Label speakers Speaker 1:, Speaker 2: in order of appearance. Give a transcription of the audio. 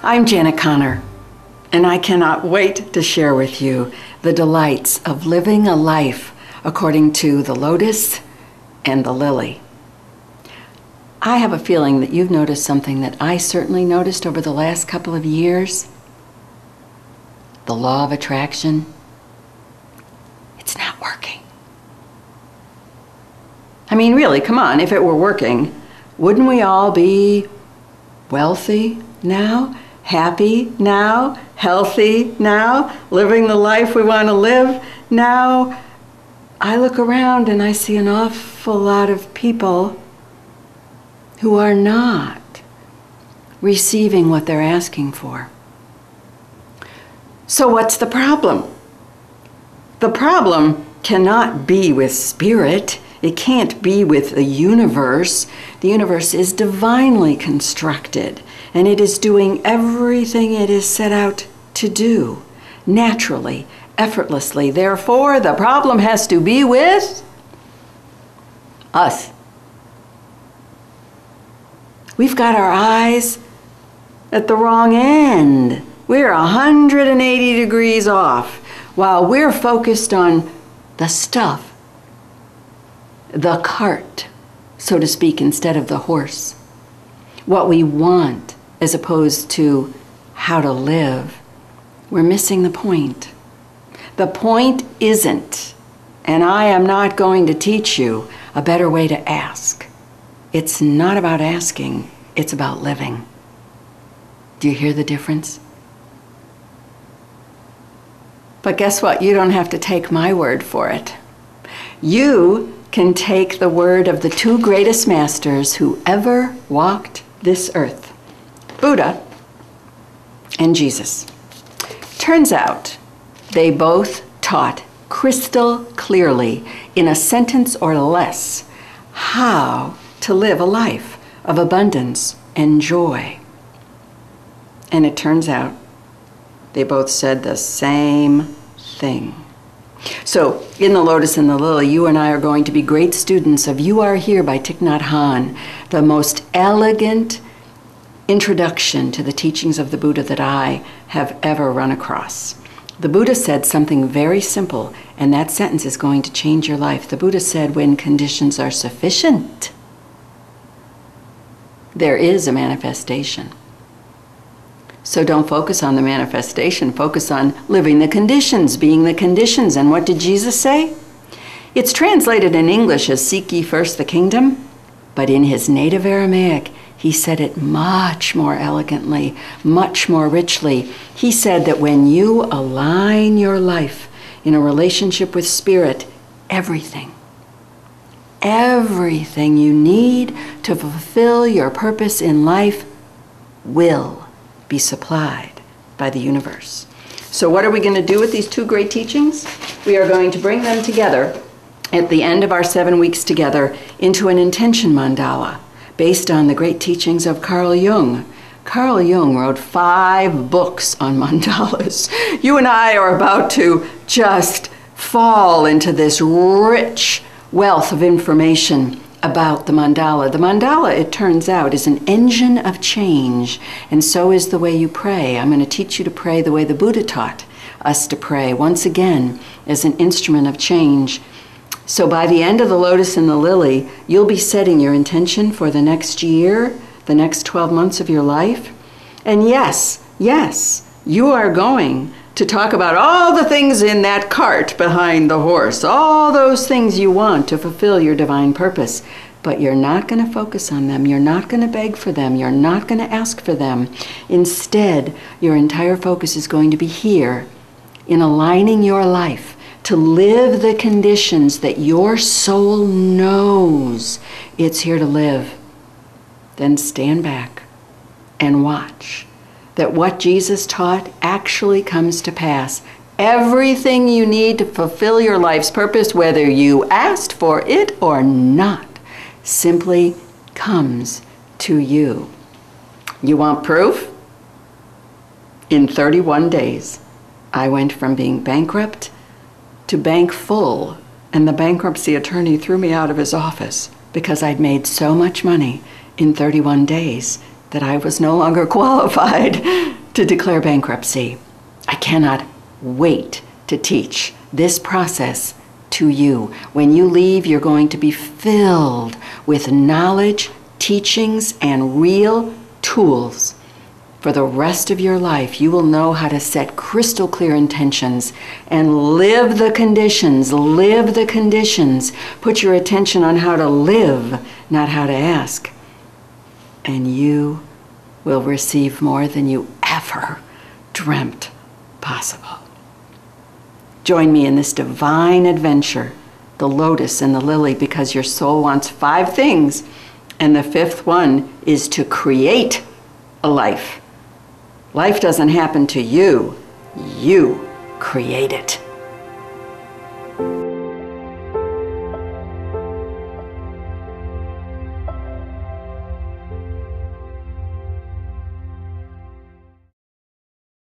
Speaker 1: I'm Janet Connor, and I cannot wait to share with you the delights of living a life according to the Lotus and the Lily. I have a feeling that you've noticed something that I certainly noticed over the last couple of years. The law of attraction. It's not working. I mean, really, come on, if it were working, wouldn't we all be wealthy now, happy now, healthy now, living the life we want to live now? I look around and I see an awful lot of people who are not receiving what they're asking for. So what's the problem? The problem cannot be with spirit. It can't be with the universe. The universe is divinely constructed, and it is doing everything it is set out to do, naturally, effortlessly. Therefore, the problem has to be with us. We've got our eyes at the wrong end. We're 180 degrees off while we're focused on the stuff, the cart, so to speak, instead of the horse. What we want as opposed to how to live. We're missing the point. The point isn't, and I am not going to teach you a better way to ask. It's not about asking, it's about living. Do you hear the difference? But guess what? You don't have to take my word for it. You can take the word of the two greatest masters who ever walked this earth, Buddha and Jesus. Turns out they both taught crystal clearly, in a sentence or less, how to live a life of abundance and joy. And it turns out they both said the same thing. So, in the Lotus and the Lily, you and I are going to be great students of You Are Here by Thich Nhat Hanh, the most elegant introduction to the teachings of the Buddha that I have ever run across. The Buddha said something very simple, and that sentence is going to change your life. The Buddha said, when conditions are sufficient, there is a manifestation. So don't focus on the manifestation, focus on living the conditions, being the conditions. And what did Jesus say? It's translated in English as seek ye first the kingdom, but in his native Aramaic, he said it much more elegantly, much more richly. He said that when you align your life in a relationship with spirit, everything you need to fulfill your purpose in life will be supplied by the universe. So what are we going to do with these two great teachings? We are going to bring them together at the end of our 7 weeks together into an intention mandala based on the great teachings of Carl Jung. Carl Jung wrote 5 books on mandalas. You and I are about to just fall into this rich wealth of information about the mandala. The mandala, it turns out, is an engine of change, and so is the way you pray. I'm going to teach you to pray the way the Buddha taught us to pray, once again, as an instrument of change. So by the end of the Lotus and the Lily, you'll be setting your intention for the next year, the next 12 months of your life. And yes, you are going to talk about all the things in that cart behind the horse, all those things you want to fulfill your divine purpose. But you're not going to focus on them. You're not going to beg for them. You're not going to ask for them. Instead, your entire focus is going to be here in aligning your life to live the conditions that your soul knows it's here to live. Then stand back and watch that what Jesus taught actually comes to pass. Everything you need to fulfill your life's purpose, whether you asked for it or not, simply comes to you. You want proof? In 31 days, I went from being bankrupt to bank full, and the bankruptcy attorney threw me out of his office because I'd made so much money in 31 days that I was no longer qualified to declare bankruptcy. I cannot wait to teach this process to you. When you leave, you're going to be filled with knowledge, teachings, and real tools. For the rest of your life, you will know how to set crystal clear intentions and live the conditions. Live the conditions. Put your attention on how to live, not how to ask. And you will receive more than you ever dreamt possible. Join me in this divine adventure, the Lotus and the Lily, because your soul wants 5 things. And the 5th one is to create a life. Life doesn't happen to you. You create it.